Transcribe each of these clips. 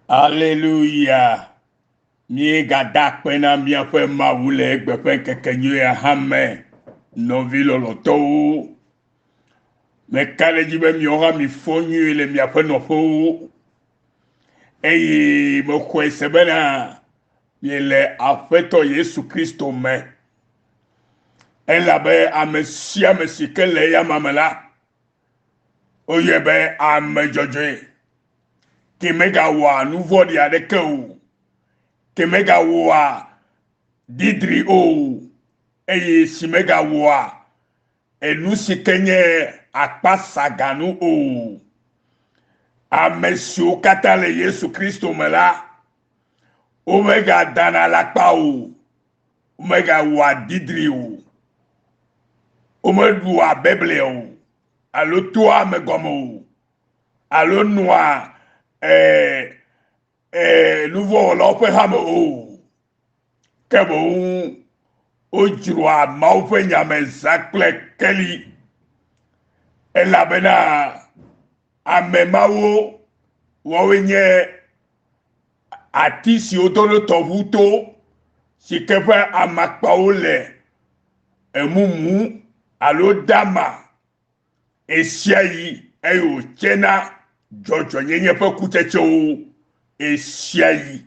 Alléluia. Mi gada pena mi afe ma wule gbefe kekenyo ya hame. Non vi loloto. Me kale jibe mi ora mi fonyu ile mi afe no fo. Eye mo kwe sebena. Mi le afeto Yesu Kristo me. Elabe amesia mesikele ya mamela. Oyebe ame jojoe. Kemega wa nouveau di adeke ou. Kemega wa didri ou. Eye simega wa. Enusi kenye akpasa ganu ou. Amesio katale Yesu Kristo mela. Omega dana lakpa ou. Omega wa didri ou. Omega wa beble ou. Alo toi me gomo ou. Alo noa nouveau lope hame ou. Kebo ou. Ojirwa maufe nyame zakle keli. Elabena amemawo wawenye atisi otono tovuto sikefe amakpa ole emumu alo dama esiayi eyo chena jojo nyenye fe kucheche o esiayi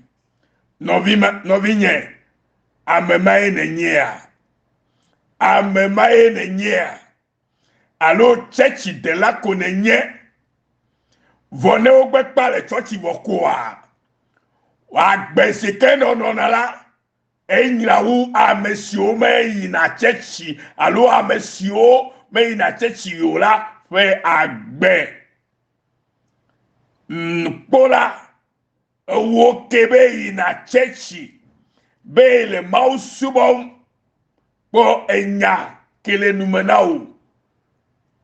novinye amemaye nenyea amemaye nenyea alo chechi de la konenye vone ogbe pale chochi vokoa wa gbesike no nala enyrawu amesio me ina chechi alo amesio me ina chechi yola fe agbe pola wo kebe ina chechi bele mausubom po enya kele numenau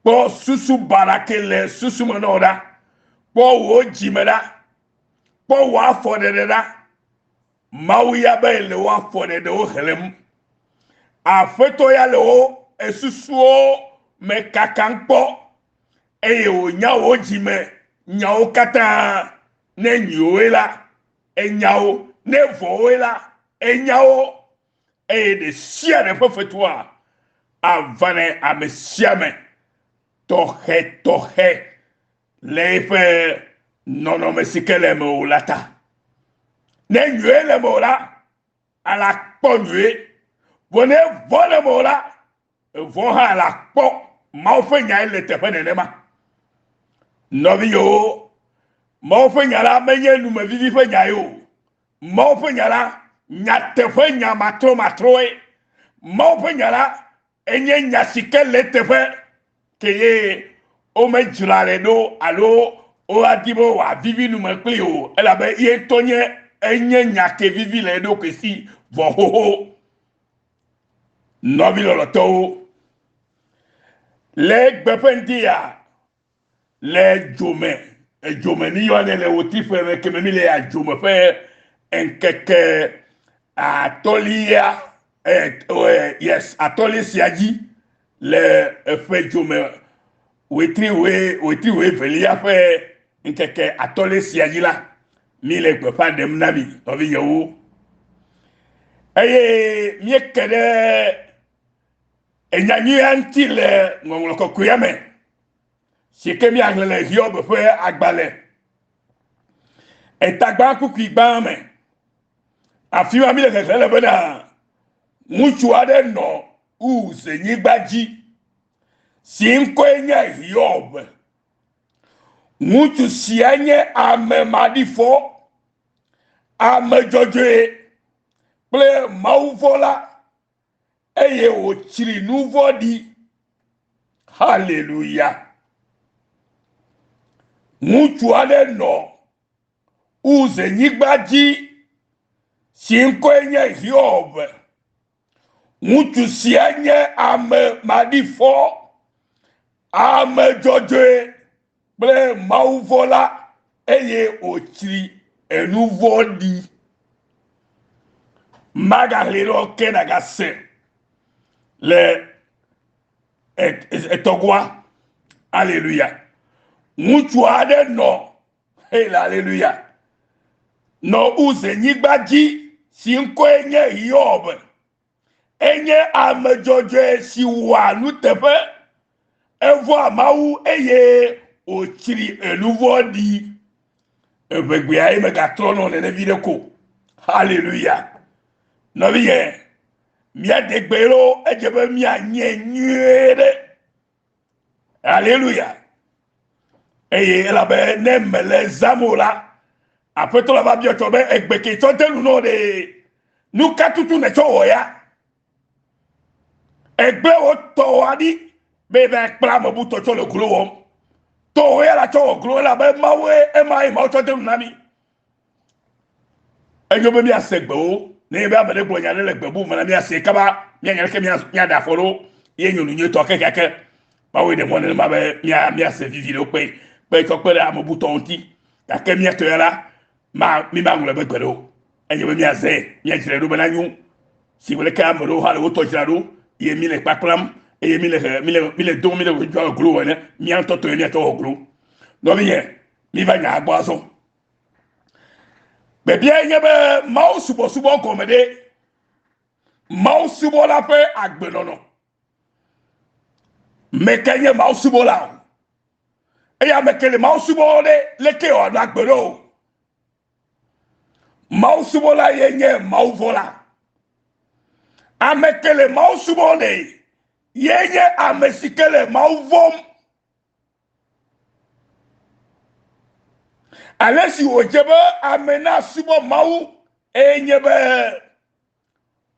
po susu barakele susu menoda po wo jimeda po wa fodeda mawu ya bele wa fodeda o helem afeto ya le o esusuo me kakanpo eye o nya o jime nya o kata ne nyoela enyao ne voela enyao eye de sia de fefetoa avane amesiame tohe lefe nono mesikele me olata ne nyoele me ola ala kponwe vone vole me ola voha ala kpo maufe nya ele tefe nenema novi yo maufe nya la menye nume vivi fe nya yo maufe nya la nya tefe nya matro maufe nya la enye nya sikele tefe keye o me jurale do alo o adibo wa vivi nume kli o elabe ye tonye enye nya ke vivi le do ke si vohoho novi loloto le gbependia le jome ni yone le otife me kememi le a jome fe enkeke atolia yes atolia siaji le fe jome wetri we velia fe nkeke atolia siaji la mi le gbepa dem nabi novi yewu eye mi kede enyanyi anti le ngongolo kuyame sikemi aglele hiob fe agbale etagba kuku igba me afiwa mi le kele bena muchu ade no uze nyigbaji sinko enya hiob muchu sianye amemadifo amejojoe ple mauvola eye o chiri nouveau di hallelujah muchu ade no uze nyigbaji sinko enye hiob muchu sianye ame madifo ame jojoe ple mauvola eye o chiri nouveau di magalero kenagase le etogwa alléluia muchu ade no hey alléluia no uze nyigbaji si nko enye Hiob enye amejojo si wa nutepe evo amawu eye ochiri enuvo di ebegbe ayi megatrono ne videko hallelujah no biye mia degbero ejebe mia nyenyere hallelujah eye labe ne mele zamola apeto la ba bi otobe egbeke tontelu no de nu katutu ne chowo ya egbe o to adi be be kpla mo bu to cholo kulo wom to ya la chowo kulo la be mawe e mai ma tontelu nami enyo be mi asegbe o ne be amede gbo nya le gbebu mo na mi ase kaba nya nya ke mi da foro ye nyonu nyo to kekeke bawe de mo ne ma be mi ase vivi lo pe to pe la mo bu to onti ka ke mi to ya la mi ba ngule be gbero enyo be mi ase mi jire do bana nyu si wole ka mo do ha lo to jira do ye mi le paklam e mi le do mi le jo glo wona mi an to ni to glo no mi ba nya agbo aso be bia nye be ma subo ko me de ma subo la fe agbenono me kenye ma subo la e ya me kele ma subo le ke o agbero ma subo la yenye ma vola amekele ma subo le yenye amesikele ma vom alesi ojebe amena subo mau enyebe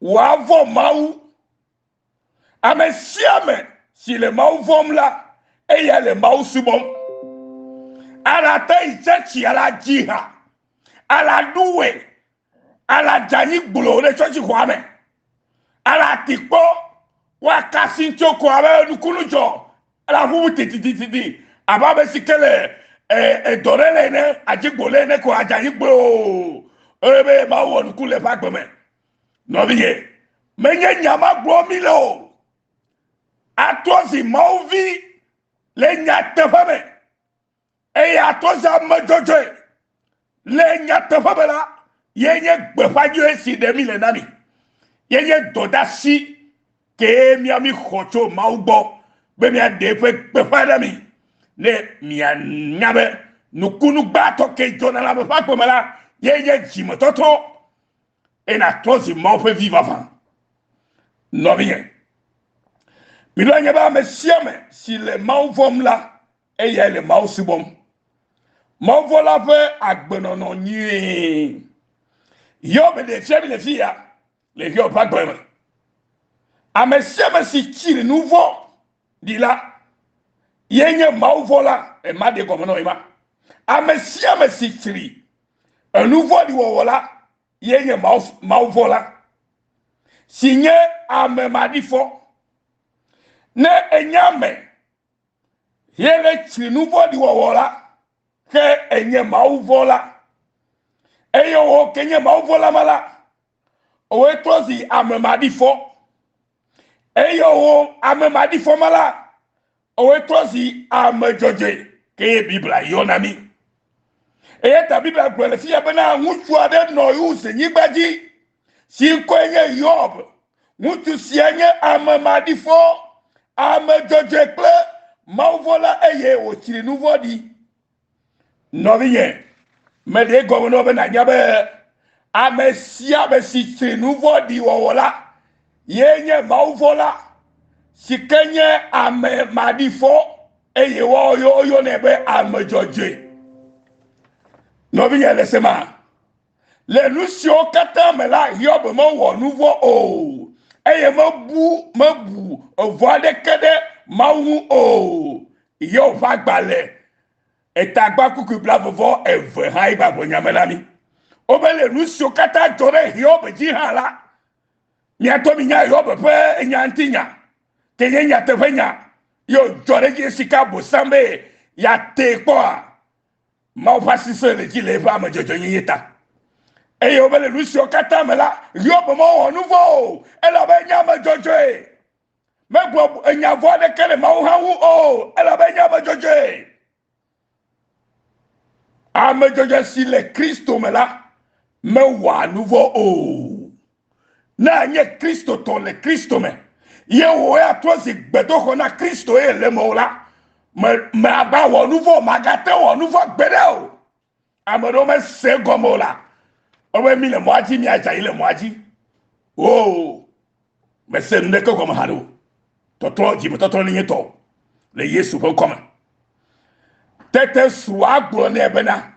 wa vom mau amesiame si le mau vom la eya le mau subo ala tai chachi ala jiha ala duwe ala jani gbulo le chochi kwame ala tikpo wa kasinchoko abe nukulujo ala hubu titi ababe sikele dorele ne ajigbole ne ko ajani gbo ebe ma wo nukule fa gbeme no biye menye nyama gbo mi lo atozi mauvi le nya tefame e atozi amajojo le nya tefame la yenye gbefajo esi de mi le nami yenye dodasi ke mi khocho maugbo be mi ade fe gbefa mi ne mi anyabe nukunu gbato ke jona la be fa pomala yenye jimo toto e na tozi mau fe viva fa no bien mi lo nyaba me siame si le mau vom la e ye le mau sibom mau vola fe agbenono nyi yo be de chebi le fia le yo pas gbeme amesiame si chiri nouveau di la yenye mau vola e ma de comme no ima amesiame si chiri un nouveau di wola yenye mau vola sinye ame madifo ne enyame yele chiri nouveau di wola ke enye mau vola eyo o kenye mau vola mala o etrozi ame madifo eyo o ame madifo mala o etrozi ame joje ke bibla yonami ta bibla kwele fi abena ngutu ade no use nyigbaji si ko enye Hiob ngutu si enye ame madifo ame joje ple mauvola eye o chiri nouveau di no bien me de gomono be na nyabe amesia be si chiri nouveau di wola yenye mauvola sikenye ame madifo eye wo yo nebe ame joje no bi yele sema le lusio kata me la Hiob mo wo nouveau o eye mabu vo de kede mawu o yo fa gbale etagba kuku blavovo eve hai ba bonyamelami obele lusio kata jore Hiob ji hala nya to mi nya Hiob pe nya ntinya kenye nya te fenya yo jore ji sika bo sambe ya te po ma pasi se le ji le ba ma jojo yita e yo bele lusio kata mela Hiob mo nouveau e la be nya ma jojo me gbo nya vo de kele ma hu o e la be nya ma jojo a me jojo si le Kristo mela me wa nouveau o na nye Kristo to le Kristo me ye wo ya to si gbedo ko na Kristo e le mo la me aba wo nouveau magate wo nouveau gbede o amado me se gomo la o me mi le moaji mi aja ile moaji o me se nde ko gomo hado toto ji me toto ni to le Yesu ko koma tete suwa gbo ne bena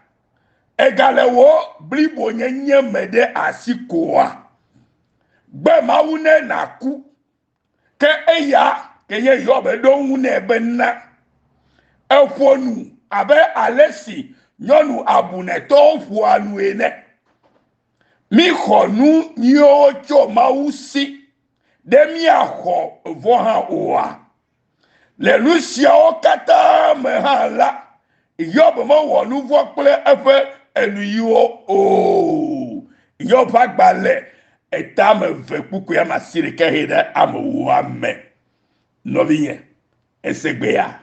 egale wo blibo nyenye mede asikoa gbe mawune na ku ke eya ke ye yo be do wune be na efonu abe alesi nyonu abune to fu anu ene mi khonu ni ojo mawusi de mi akho vo ha oa le lucia o kata me ha la yo be mo wonu vo ple efe enu yiwo o yo pa gbale eta me ve kuku ya masire ke heda amu ame no biye esegbe ya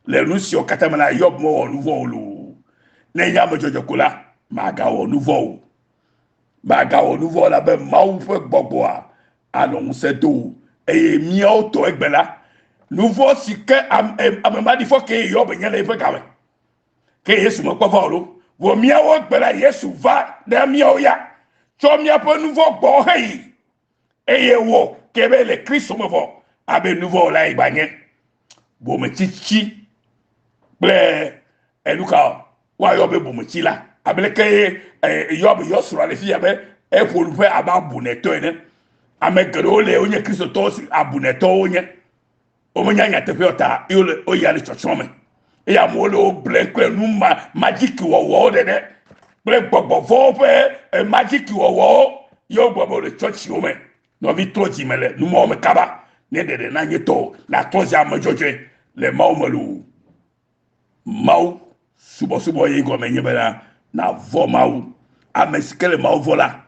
le lucia o kata me la yo mo wonu vo lu ne ya mo jojo kula ma ga wonu vo baga o nouveau la be ma ou fe gbogbo a alon se do e mi auto egbela nouveau si ke amema di fo ke yo be nyale fe kawe ke Yesu mo kwa volo wo mi awo egbela Yesu va na mi o ya cho mi apo nouveau gbo hey e wo ke be le Christ mo vo abe nouveau la igbanye bo me chichi ble eluka wa yo be bo me chila abeleke yob yosura le fi abe e polufe aba buneto ene amegero le onye Kristo to si abuneto onye omenya nya tefe ota yole oyale chochome e ya mo le o blenkle nu magic wo de de ble gbogbo fo fe magic wo yo gbogbo le church o me no vi toji mele nu mo me kaba ne de na nyeto na toji amajoje le maumelu mau subo ye go menye bela na vo mau amesikele mau vola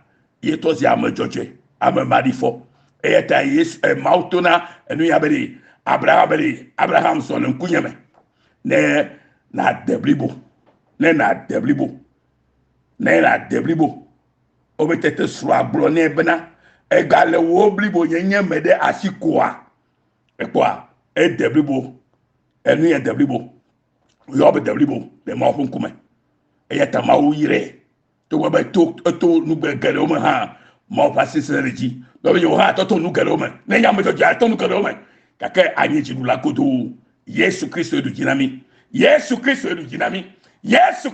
ye tozi amejoje ame marifo eyeta yes mautona enu ya beli abraham so nkunyeme ne na deblibo obetete sura blo ne bena egale wo blibo nyenye mede asikoa ekwa e deblibo enu ya deblibo yo be deblibo le ma fun kume eyata ma uyire to wa ba to nu gele o ma ha ma pasi sereji do yo ha to nu gele o ma ne nya me to ja to nu gele o ma kake anyi ji la kodo Yesu Kristo edu jinami Yesu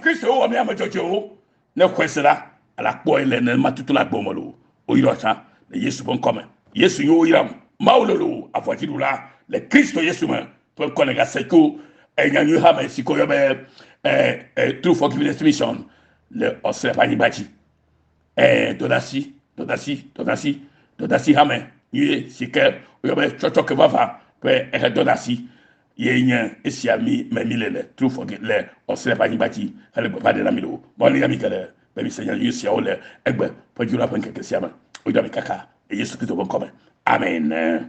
Kristo o mi amajoje o ne kwesera ala po ile ne matutu la gbo mo lo o yiro sa le Yesu bon come Yesu yo yiram maulolo afajidu la le Kristo Yesu ma to kolega seko enyanyu ha ma siko yo be True Forgiveness Mission le osre pani bachi dodasi hame ye sike yo be chocho ke bava pe dodasi ye nya esiami memilele True Forgiveness le osre pani bachi hele ba de la milo boni yami kale be mi seigneur yusia ole egbe pajura pan keke siama o da kaka Yesu Kristo bon come amen.